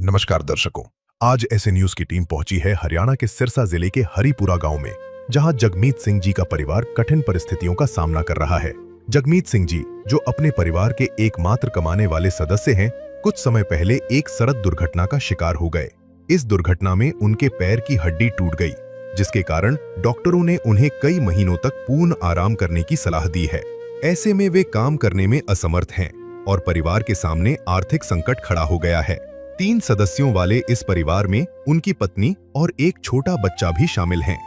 नमस्कार दर्शकों, आज ऐसे न्यूज की टीम पहुंची है हरियाणा के सिरसा जिले के हरिपुरा गांव में, जहां जगमीत सिंह जी का परिवार कठिन परिस्थितियों का सामना कर रहा है। जगमीत सिंह जी, जो अपने परिवार के एकमात्र कमाने वाले सदस्य हैं, कुछ समय पहले एक सड़क दुर्घटना का शिकार हो गए। इस दुर्घटना में उनके पैर की हड्डी टूट गई, जिसके कारण डॉक्टरों ने उन्हें कई महीनों तक पूर्ण आराम करने की सलाह दी है। ऐसे में वे काम करने में असमर्थ हैं और परिवार के सामने आर्थिक संकट खड़ा हो गया है। 3 सदस्यों वाले इस परिवार में उनकी पत्नी और एक छोटा बच्चा भी शामिल हैं,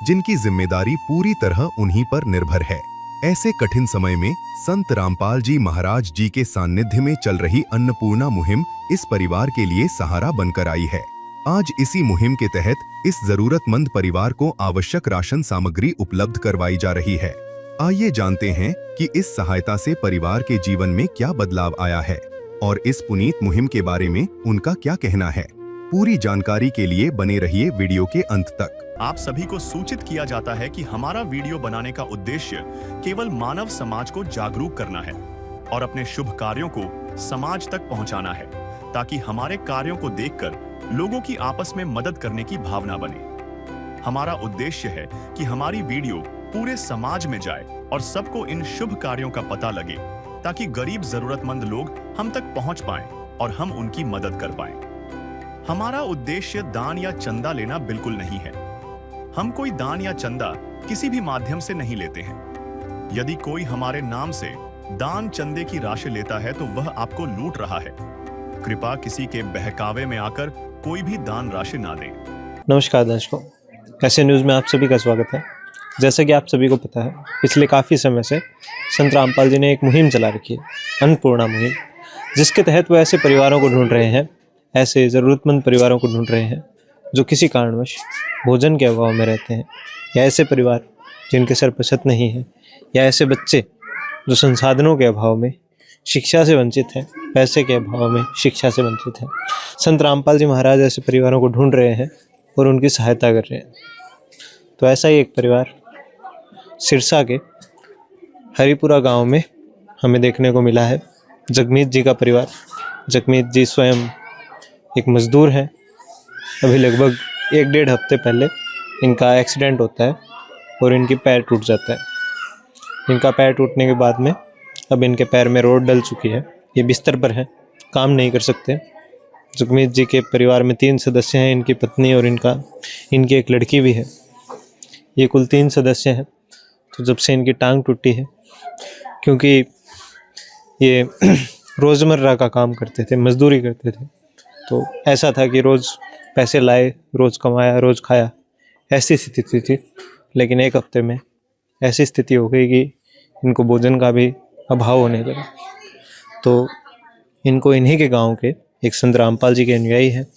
जिनकी जिम्मेदारी पूरी तरह उन्हीं पर निर्भर है। ऐसे कठिन समय में संत रामपाल जी महाराज जी के सानिध्य में चल रही अन्नपूर्णा मुहिम इस परिवार के लिए सहारा बनकर आई है। आज इसी मुहिम के तहत इस जरूरतमंद परिवार को आवश्यक राशन सामग्री उपलब्ध करवाई जा रही है। आइए जानते हैं कि इस सहायता से परिवार के जीवन में क्या बदलाव आया है और इस पुनीत मुहिम के बारे में उनका क्या कहना है। पूरी जानकारी के लिए बने रहिए वीडियो के अंत तक। आप सभी को सूचित किया जाता है कि हमारा वीडियो बनाने का उद्देश्य केवल मानव समाज को जागरूक करना है और अपने शुभ कार्यों को समाज तक पहुंचाना है, ताकि हमारे कार्यों को देखकर लोगों की आपस में मदद करने की भावना बने। हमारा उद्देश्य है कि हमारी वीडियो पूरे समाज में जाए और सबको इन शुभ कार्यों का पता लगे, ताकि गरीब जरूरतमंद लोग हम तक पहुंच पाएं और हम उनकी मदद कर पाएं। हमारा उद्देश्य दान या चंदा लेना बिल्कुल नहीं है। हम कोई दान या चंदा किसी भी माध्यम से नहीं लेते हैं। यदि कोई हमारे नाम से दान चंदे की राशि लेता है तो वह आपको लूट रहा है। कृपया किसी के बहकावे में आकर कोई भी दान राशि ना दें। नमस्कार दर्शकों, ऐसे न्यूज़ में आप सभी का स्वागत है। जैसे कि आप सभी को पता है, पिछले काफ़ी समय से संत रामपाल जी ने एक मुहिम चला रखी है, अन्नपूर्णा मुहिम, जिसके तहत वो ऐसे परिवारों को ढूंढ रहे हैं, ऐसे ज़रूरतमंद परिवारों को ढूंढ रहे हैं जो किसी कारणवश भोजन के अभाव में रहते हैं, या ऐसे परिवार जिनके सर पर छत नहीं है, या ऐसे बच्चे जो संसाधनों के अभाव में शिक्षा से वंचित हैं, पैसे के अभाव में शिक्षा से वंचित हैं। संत रामपाल जी महाराज ऐसे परिवारों को ढूंढ रहे हैं और उनकी सहायता कर रहे हैं। तो ऐसा ही एक परिवार सिरसा के हरिपुरा गांव में हमें देखने को मिला है। जगमीत जी का परिवार। जगमीत जी स्वयं एक मजदूर हैं। अभी लगभग 1-1.5 हफ्ते पहले इनका एक्सीडेंट होता है और इनकी पैर टूट जाता है। इनका पैर टूटने के बाद में अब इनके पैर में रोड डल चुकी है। ये बिस्तर पर हैं, काम नहीं कर सकते। जगमीत जी के परिवार में 3 सदस्य हैं, इनकी पत्नी और इनकी एक लड़की भी है। ये कुल 3 सदस्य हैं। तो जब से इनकी टांग टूटी है, क्योंकि ये रोज़मर्रा का काम करते थे, मजदूरी करते थे, तो ऐसा था कि रोज़ पैसे लाए, रोज़ कमाया, रोज़ खाया, ऐसी स्थिति थी। लेकिन 1 हफ्ते में ऐसी स्थिति हो गई कि इनको भोजन का भी अभाव होने लगा। तो इनको इन्हीं के गांव के एक संत रामपाल जी के अनुयायी हैं,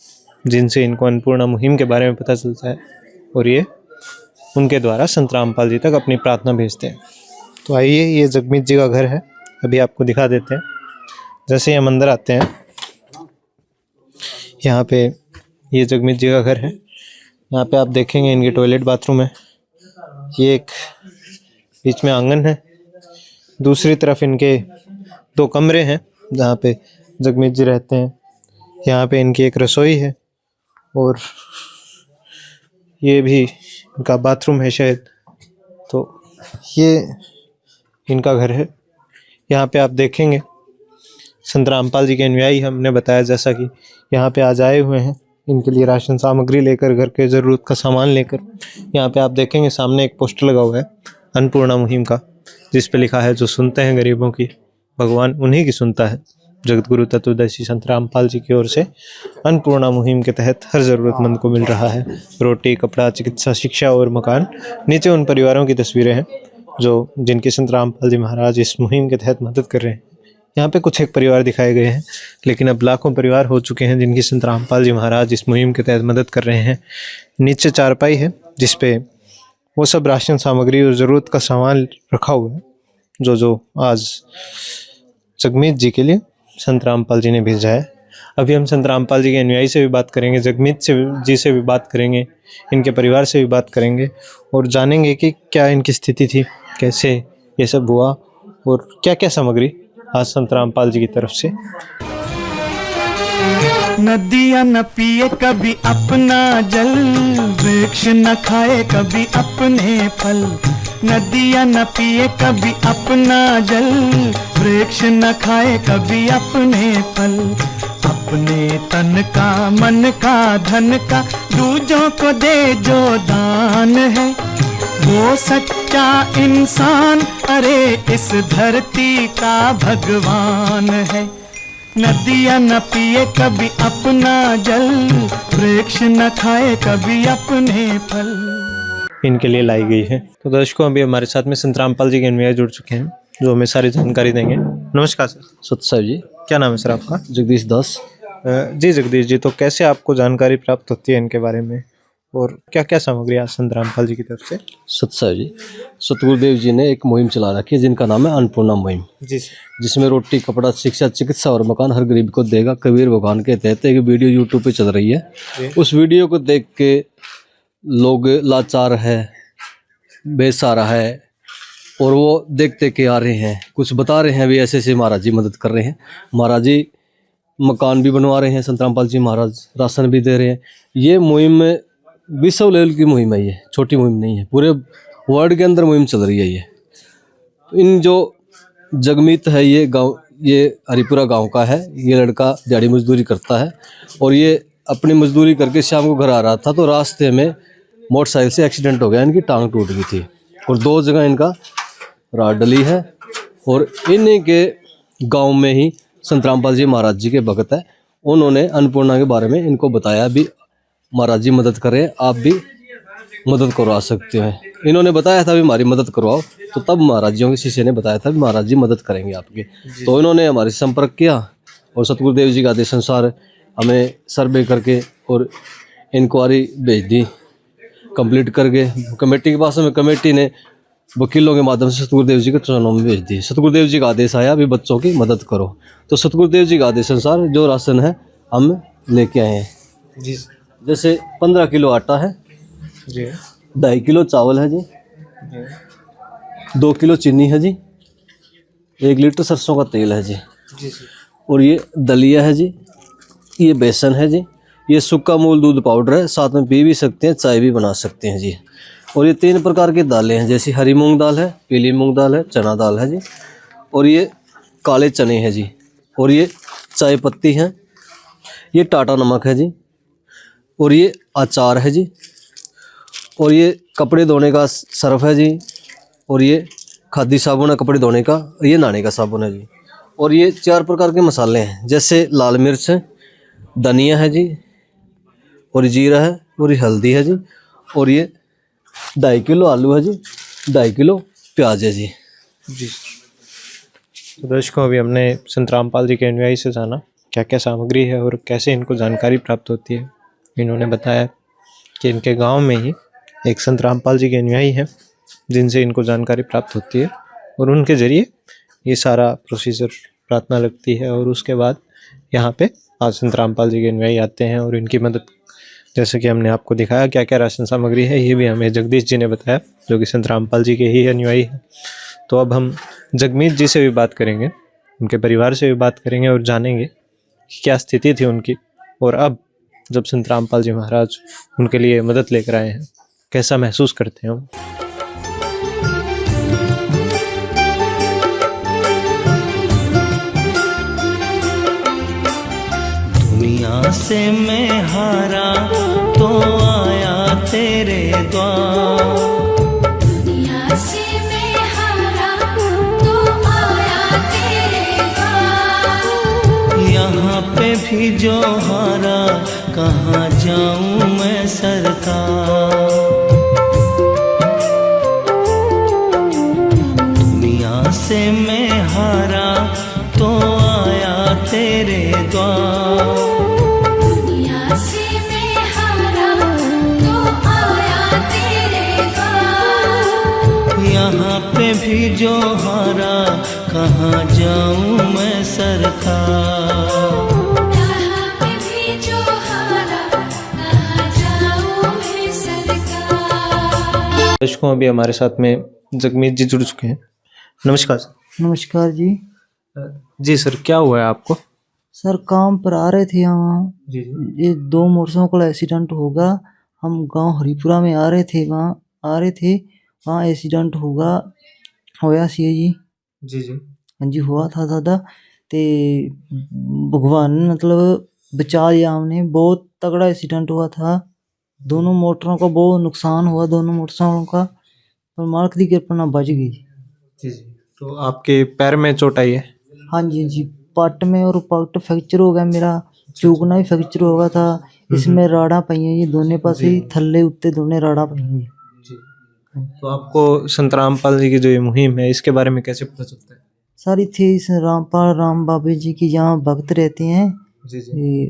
जिनसे इनको अन्नपूर्णा मुहिम के बारे में पता चलता है और ये उनके द्वारा संत रामपाल जी तक अपनी प्रार्थना भेजते हैं। तो आइए, ये जगमीत जी का घर है, अभी आपको दिखा देते हैं। जैसे ही हम अंदर आते हैं, यहाँ पे ये जगमीत जी का घर है। यहाँ पे आप देखेंगे इनके टॉयलेट बाथरूम है। ये एक बीच में आंगन है, दूसरी तरफ इनके 2 कमरे हैं जहाँ पे जगमीत जी रहते हैं। यहाँ पे इनकी एक रसोई है और ये भी इनका बाथरूम है शायद। तो ये इनका घर है। यहाँ पे आप देखेंगे संत रामपाल जी के अनुयायी, हमने बताया जैसा कि यहाँ पे आज आए हुए हैं इनके लिए राशन सामग्री लेकर, घर के ज़रूरत का सामान लेकर। यहाँ पे आप देखेंगे सामने एक पोस्टर लगा हुआ है अन्नपूर्णा मुहिम का, जिस पे लिखा है, जो सुनते हैं गरीबों की, भगवान उन्हीं की सुनता है। जगतगुरु तत्वदर्शी संत रामपाल जी की ओर से अन्नपूर्णा मुहिम के तहत हर ज़रूरतमंद को मिल रहा है रोटी, कपड़ा, चिकित्सा, शिक्षा और मकान। नीचे उन परिवारों की तस्वीरें हैं जिनकी संत रामपाल जी महाराज इस मुहिम के तहत मदद कर रहे हैं। यहाँ पे कुछ एक परिवार दिखाए गए हैं, लेकिन अब लाखों परिवार हो चुके हैं जिनकी संत रामपाल जी महाराज इस मुहिम के तहत मदद कर रहे हैं। नीचे चारपाई है जिसपे वो सब राशन सामग्री और ज़रूरत का सामान रखा हुआ है, जो आज जगमीत जी के लिए संत रामपाल जी ने भेजा है। अभी हम संत रामपाल जी के अनुयायी से भी बात करेंगे, जगमीत जी से भी बात करेंगे, इनके परिवार से भी बात करेंगे और जानेंगे कि क्या इनकी स्थिति थी, कैसे ये सब हुआ और क्या क्या सामग्री आज संत रामपाल जी की तरफ से नदियाँ न पिए कभी अपना जल, वृक्ष न खाए कभी अपने फल। नदियाँ न पिए कभी अपना जल, वृक्ष न खाए कभी अपने फल। अपने तन का मन का धन का दूजों को दे जो दान है, वो सच्चा इंसान अरे इस धरती का भगवान है। नदियाँ न पिए कभी अपना जल, वृक्ष न खाए कभी अपने फल। इनके लिए लाई गई है। तो दर्शकों, अभी हमारे साथ में संत रामपाल जी के अनुयायी जुड़ चुके हैं जो हमें सारी जानकारी देंगे। नमस्कार सर। सत्य साहब जी। क्या नाम है सर आपका? जगदीश दास। जी जगदीश जी, तो कैसे आपको जानकारी प्राप्त होती है इनके बारे में और क्या क्या सामग्री आज संत रामपाल जी की तरफ से? सत्य साहब जी, सतगुरुदेव जी ने एक मुहिम चला रखी है जिनका नाम है अन्नपूर्णा मुहिम, जी जिसमें रोटी, कपड़ा, शिक्षा, चिकित्सा और मकान हर गरीब को देगा कबीर भगवान के तहत एक वीडियो यूट्यूब पे चल रही है। उस वीडियो को देख के लोग लाचार है, बेसहारा है और वो देखते के आ रहे हैं, कुछ बता रहे हैं भी ऐसे ऐसे महाराज जी मदद कर रहे हैं। महाराज जी मकान भी बनवा रहे हैं, संत रामपाल जी महाराज राशन भी दे रहे हैं। ये मुहिम विश्व लेवल की मुहिम है, ये छोटी मुहिम नहीं है, पूरे वर्ल्ड के अंदर मुहिम चल रही है। ये इन जो जगमीत है, ये गांव, ये हरिपुरा गांव का है। ये लड़का दिहाड़ी मजदूरी करता है और ये अपनी मजदूरी करके शाम को घर आ रहा था तो रास्ते में मोटरसाइकिल से एक्सीडेंट हो गया, इनकी टांग टूट गई थी और 2 जगह इनका राड डली है। और इन्हीं के गांव में ही संत रामपाल जी महाराज जी के भगत है, उन्होंने अन्नपूर्णा के बारे में इनको बताया भी महाराज जी मदद करें, आप भी मदद करवा सकते हैं। इन्होंने बताया था भी हमारी मदद करवाओ, तो तब महाराज जियों के शिष्य ने बताया था भी महाराज जी मदद करेंगे आपकी। तो इन्होंने हमारे से संपर्क किया और सतगुरुदेव जी के आदेश अनुसार हमें सर्वे करके और इंक्वायरी भेज दी, कंप्लीट करके कमेटी के पास में। कमेटी ने वकीलों के माध्यम से सतगुरुदेव जी के चरणों में भेज दी। सतगुरुदेव जी का आदेश आया भी बच्चों की मदद करो, तो सतगुरुदेव जी के आदेश अनुसार जो राशन है हम लेके आए हैं। जी जैसे 15 किलो आटा है जी, 2.5 किलो चावल है जी, 2 किलो चीनी है जी, 1 लीटर सरसों का तेल है जी, और ये दलिया है जी, ये बेसन है जी, ये सूखा मूल दूध पाउडर है, साथ में पी भी सकते हैं, चाय भी बना सकते हैं जी। और ये 3 प्रकार की दालें हैं, जैसे हरी मूंग दाल है, पीली मूंग दाल है, चना दाल है जी, और ये काले चने हैं जी, और ये चाय पत्ती है, ये टाटा नमक है जी, और ये अचार है जी, और ये कपड़े धोने का सर्फ है जी, और ये खादी साबुन है कपड़े धोने का, और ये नहाने का साबुन है जी। और ये 4 प्रकार के मसाले हैं, जैसे लाल मिर्च है, धनिया है जी, और जीरा है, और ये हल्दी है जी, और ये 2.5 किलो आलू है जी, 2.5 किलो प्याज है जी। जी। तो दर्शकों, अभी हमने संत रामपाल जी के अनुयायी से जाना क्या क्या सामग्री है और कैसे इनको जानकारी प्राप्त होती है। इन्होंने बताया कि इनके गांव में ही एक संत रामपाल जी के अनुयायी हैं जिनसे इनको जानकारी प्राप्त होती है और उनके ज़रिए ये सारा प्रोसीजर प्रार्थना लगती है और उसके बाद यहाँ पे आज संत रामपाल जी के अनुयायी आते हैं और इनकी मदद, जैसे कि हमने आपको दिखाया क्या क्या राशन सामग्री है, ये भी हमें जगदीश जी ने बताया जो कि संत रामपाल जी के ही अनुयायी हैं। तो अब हम जगमीत जी से भी बात करेंगे, उनके परिवार से भी बात करेंगे और जानेंगे कि क्या स्थिति थी उनकी और अब जब संत रामपाल जी महाराज उनके लिए मदद लेकर आए हैं कैसा महसूस करते हैं हम। दुनिया से मैं हारा तो आया तेरे द्वार, दुनिया से मैं हारा तो आया तेरे द्वार। यहाँ पे भी जो हारा कहाँ जाऊँ मैं सरकार। दुनिया से मैं हारा तो आया तेरे द्वार, दुनिया से मैं हारा तो आया तेरे द्वार। यहाँ पे भी जो हारा कहाँ जाऊँ मैं सरकार। यहाँ पे भी जो हारा कहाँ जाऊँ मैं सरकार। दर्शकों, अभी हमारे साथ में जगमीत जी जुड़ चुके हैं। नमस्कार सर। नमस्कार जी। जी सर, क्या हुआ है आपको? सर काम पर आ रहे थे यहाँ, जी जी ये 2 मोटरसाइकिल का एक्सीडेंट होगा। हम गांव हरिपुरा में आ रहे थे, वहाँ एक्सीडेंट होया सी जी। जी जी हाँ जी हुआ था दादा, ते भगवान ने मतलब बचा लिया हमने। बहुत तगड़ा एक्सीडेंट हुआ था, दोनों मोटरों का बहुत नुकसान हुआ, दोनों मोटरसाइकिलों का, पर मालिक की कृपा ना बच गई। जी जी। तो आपके पैर में चोट आई है? हाँ जी, पट में और पट फ्रैक्चर हो गया मेरा, चूकना भी फ्रैक्चर हो गया था। इसमें राड़ा पई है जी, दोनों पासे ही, थल्ले उत्ते दोनों राड़ा पई हैं। जी। तो आपको संत रामपाल जी की जो ये मुहिम है इसके बारे में कैसे पता चलता है? सारी थी इस रामपाल राम बाबे जी की, यहाँ भक्त रहते हैं जी जी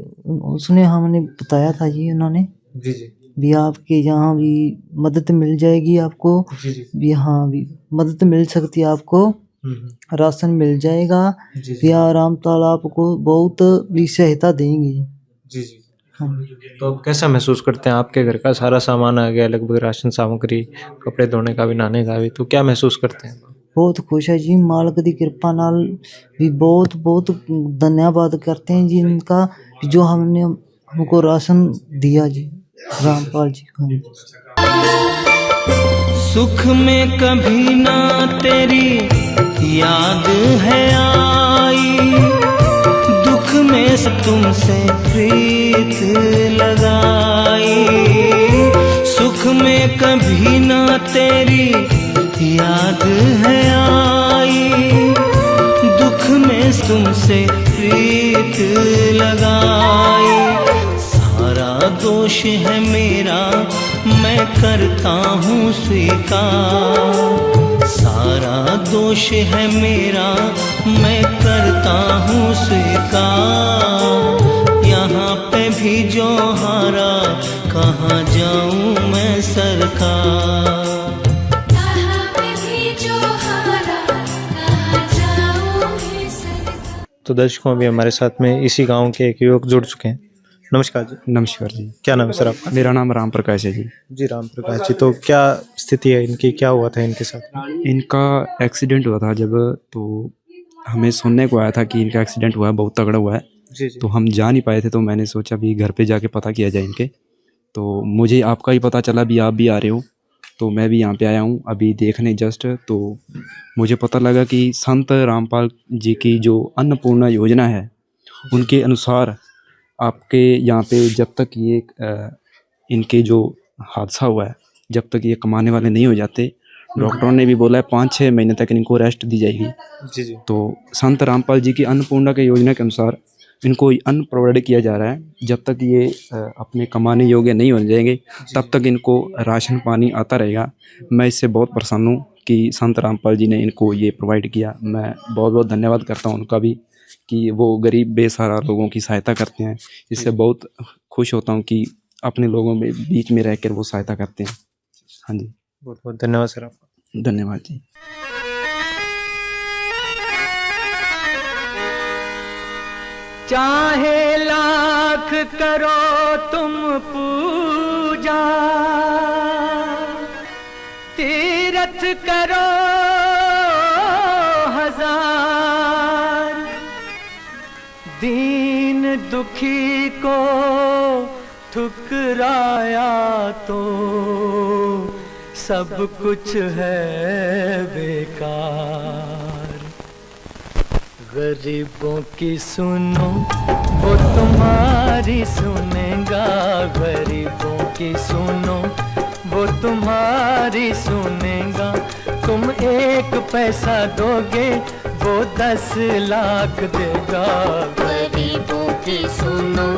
उसने हमने बताया था जी, उन्होंने जी जी भी आपके यहाँ भी मदद मिल जाएगी आपको, जी जी भी हाँ भी मदद मिल सकती है आपको, राशन मिल जाएगा जी भी, रामपाल आपको बहुत भी सहायता देंगे। जी जी। हाँ तो अब कैसा महसूस करते हैं? आपके घर का सारा सामान आ गया, लगभग राशन सामग्री, कपड़े धोने का भी, नहाने का भी, तो क्या महसूस करते हैं? बहुत खुश है जी, मालिक की कृपा नाल भी बहुत बहुत धन्यवाद करते हैं जी इनका, जो हमने हमको राशन दिया जी, रामपाल जी का। सुख में कभी ना तेरी याद है आई, दुख में तुमसे प्रीत लगाई। सुख में कभी ना तेरी याद है आई, दुख में तुमसे प्रीत लगाई। सारा दोष है मेरा मैं करता हूँ स्वीकार, सारा दोष है मेरा मैं करता हूँ स्वीकार। यहाँ पे भी जो हारा कहाँ जाऊँ मैं सरकार। यहाँ पे भी जो हारा कहाँ जाऊँ मैं सरकार। तो दर्शकों, अभी हमारे साथ में इसी गांव के एक युवक जुड़ चुके हैं। नमस्कार जी। नमस्कार जी, क्या नाम है सर आपका? मेरा नाम राम प्रकाश है जी। जी राम प्रकाश जी, तो क्या स्थिति है इनकी, क्या हुआ था इनके साथ? इनका एक्सीडेंट हुआ था जब, तो हमें सुनने को आया था कि इनका एक्सीडेंट हुआ है, बहुत तगड़ा हुआ है। जी जी तो हम जा नहीं पाए थे, तो मैंने सोचा भी घर पे जाके पता किया जाए इनके। तो मुझे आपका ही पता चला भी आप भी आ रहे हो, तो मैं भी यहाँ पे आया हूँ अभी देखने जस्ट। तो मुझे पता लगा कि संत रामपाल जी की जो अन्नपूर्णा योजना है उनके अनुसार आपके यहाँ पे जब तक ये इनके जो हादसा हुआ है, जब तक ये कमाने वाले नहीं हो जाते, डॉक्टरों ने भी बोला है 5-6 महीने तक इनको रेस्ट दी जाएगी। जी जी तो संत रामपाल जी की अन्नपूर्णा के योजना के अनुसार इनको अन्न प्रोवाइड किया जा रहा है। जब तक ये अपने कमाने योग्य नहीं हो जाएंगे तब तक इनको राशन पानी आता रहेगा। मैं इससे बहुत प्रसन्न हूँ कि संत रामपाल जी ने इनको ये प्रोवाइड किया। मैं बहुत बहुत धन्यवाद करता हूँ उनका भी कि वो गरीब बेसहारा लोगों की सहायता करते हैं। इससे बहुत खुश होता हूँ कि अपने लोगों में बीच में रहकर वो सहायता करते हैं। हाँ जी, बहुत बहुत धन्यवाद सर आपका। धन्यवाद जी। चाहे लाख करो तुम पूजा, तीरथ करो हजार, दीन दुखी को ठुकराया तो सब कुछ है बेकार। गरीबों की सुनो वो तुम्हारी सुनेगा, गरीबों की सुनो वो तुम्हारी सुनेगा। तुम 1 पैसा दोगे वो 10 लाख देगा। गरीबों की सुनो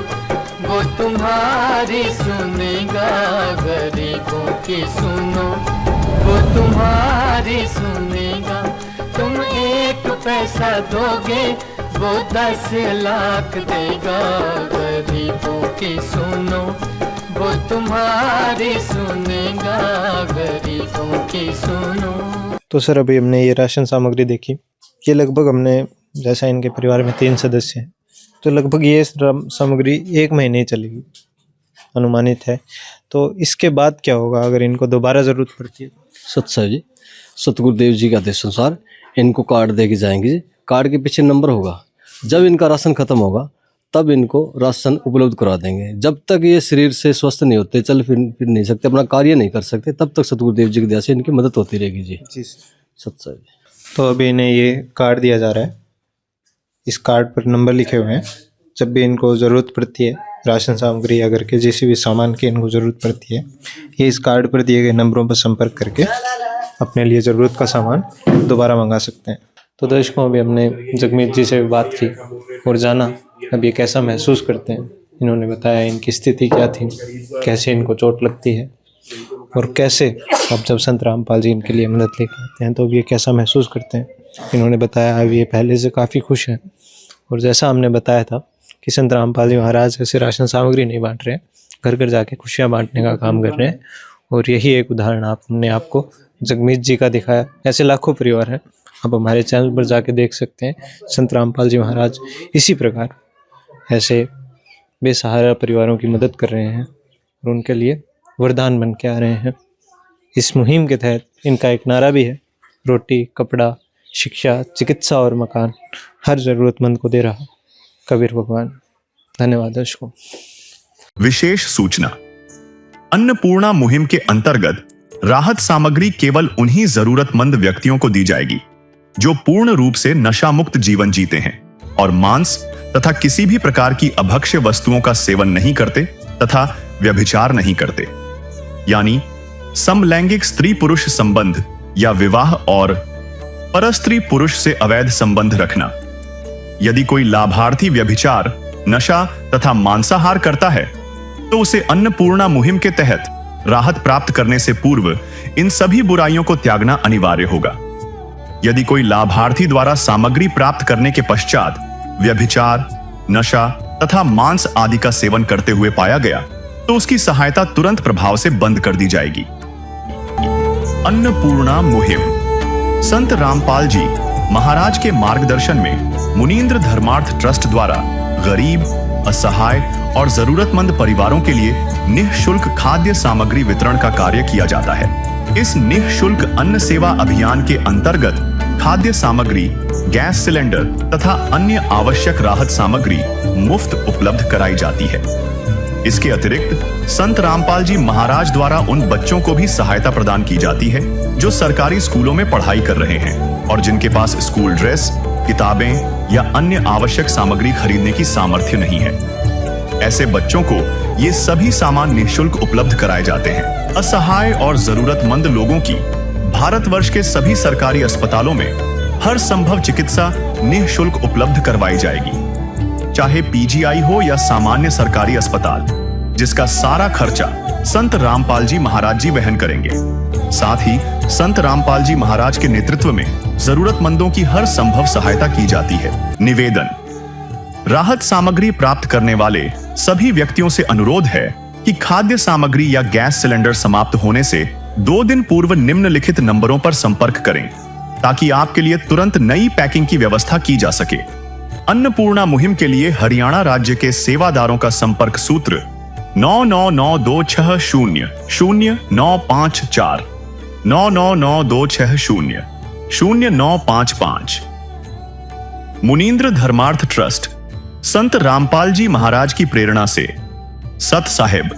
वो तुम्हारी सुनेगा, गरीबों की सुनो वो तुम्हारी सुनेगा। तुम 1 पैसा दोगे वो 10 लाख देगा। गरीबों की सुनो वो तुम्हारी सुनेगा, गरीबों की सुनो। तो सर अभी हमने ये राशन सामग्री देखी, ये लगभग हमने, जैसा इनके परिवार में 3 सदस्य हैं, तो लगभग ये सामग्री 1 महीने ही चलेगी अनुमानित है। तो इसके बाद क्या होगा अगर इनको दोबारा ज़रूरत पड़ती है? सत्य जी, सतगुरुदेव जी के आदेशानुसार इनको कार्ड दे के जाएंगे। कार्ड के पीछे नंबर होगा, जब इनका राशन खत्म होगा तब इनको राशन उपलब्ध करवा देंगे। जब तक ये शरीर से स्वस्थ नहीं होते, चल फिर नहीं सकते, अपना कार्य नहीं कर सकते, तब तक सतगुरुदेव जी की दया से इनकी मदद होती रहेगी जी। जी सच्चा जी। तो अभी इन्हें ये कार्ड दिया जा रहा है, इस कार्ड पर नंबर लिखे हुए हैं। जब भी इनको ज़रूरत पड़ती है राशन सामग्री या घर के जिस भी सामान की इनको ज़रूरत पड़ती है, ये इस कार्ड पर दिए गए नंबरों पर संपर्क करके अपने लिए ज़रूरत का सामान दोबारा मंगा सकते हैं। तो दर्शकों, अभी हमने जगमीत जी से बात की और जाना अब ये कैसा महसूस करते हैं। इन्होंने बताया इनकी स्थिति क्या थी, कैसे इनको चोट लगती है और कैसे अब जब संत रामपाल जी इनके लिए मदद लेकर आते हैं तो अब ये कैसा महसूस करते हैं। इन्होंने बताया अब ये पहले से काफ़ी खुश हैं और जैसा हमने बताया था कि संत रामपाल जी महाराज ऐसे राशन सामग्री नहीं बांट रहे हैं, घर घर जाके खुशियाँ बांटने का काम कर रहे हैं। और यही एक उदाहरण हमने आपको जगमीत जी का दिखाया। ऐसे लाखों परिवार हैं, आप हमारे चैनल पर जाके देख सकते हैं। संत रामपाल जी महाराज इसी प्रकार ऐसे बेसहारा परिवारों की मदद कर रहे हैं और उनके लिए वरदान बन के आ रहे हैं। इस मुहिम के तहत इनका एक नारा भी है, रोटी, कपड़ा, शिक्षा, चिकित्सा और मकान हर ज़रूरतमंद को दे रहा कबीर भगवान। धन्यवाद दर्शकों। विशेष सूचना, अन्नपूर्णा मुहिम के अंतर्गत राहत सामग्री केवल उन्हीं जरूरतमंद व्यक्तियों को दी जाएगी जो पूर्ण रूप से नशा मुक्त जीवन जीते हैं और मांस तथा किसी भी प्रकार की अभक्ष्य वस्तुओं का सेवन नहीं करते तथा व्यभिचार नहीं करते, यानी समलैंगिक स्त्री पुरुष संबंध या विवाह और परस्त्री पुरुष से अवैध संबंध रखना। यदि कोई लाभार्थी व्यभिचार, नशा तथा मांसाहार करता है तो उसे अन्नपूर्णा मुहिम के तहत राहत प्राप्त करने से पूर्व इन सभी बुराइयों को त्यागना अनिवार्य होगा। यदि कोई लाभार्थी द्वारा सामग्री प्राप्त करने के पश्चात व्यभिचार, नशा तथा मांस आदि का सेवन करते हुए पाया गया तो उसकी सहायता तुरंत प्रभाव से बंद कर दी जाएगी। अन्नपूर्णा मुहिम संत रामपाल जी महाराज के मार्गदर्शन में मुनींद्र धर्मार्थ ट्रस्ट द्वारा गरीब, असहाय और जरूरतमंद परिवारों के लिए निःशुल्क खाद्य सामग्री वितरण का कार्य किया जाता है। इस निःशुल्क अन्न सेवा अभियान के अंतर्गत खाद्य सामग्री, गैस सिलेंडर तथा अन्य आवश्यक राहत सामग्री मुफ्त उपलब्ध कराई जाती है। इसके अतिरिक्त संत रामपाल जी महाराज द्वारा उन बच्चों को भी सहायता प्रदान की जाती है जो सरकारी स्कूलों में पढ़ाई कर रहे हैं और जिनके पास स्कूल ड्रेस, किताबें या अन्य आवश्यक सामग्री खरीदने की सामर्थ्य नहीं है। ऐसे बच्चों को ये सभी सामान निःशुल्क उपलब्ध कराए जाते हैं। असहाय और जरूरतमंद लोगों की भारतवर्ष के सभी सरकारी अस्पतालों में हर संभव चिकित्सा निःशुल्क उपलब्ध करवाई जाएगी, चाहे पीजीआई हो या सामान्य सरकारी अस्पताल, जिसका सारा खर्चा संत रामपाल जी महाराज जी वहन करेंगे। साथ ही संत रामपाल जी महाराज के नेतृत्व में जरूरतमंदों की हर संभव सहायता की जाती है। निवेदन, राहत सामग्री प्राप्त करने वाले सभी व्यक्तियों से अनुरोध है कि खाद्य सामग्री या गैस सिलेंडर समाप्त होने से 2 दिन पूर्व निम्नलिखित नंबरों पर संपर्क करें ताकि आपके लिए तुरंत नई पैकिंग की व्यवस्था की जा सके। अन्नपूर्णा मुहिम के लिए हरियाणा राज्य के सेवादारों का संपर्क सूत्र 9992600954 9992600955। मुनींद्र धर्मार्थ ट्रस्ट संत रामपाल जी महाराज की प्रेरणा से सत साहिब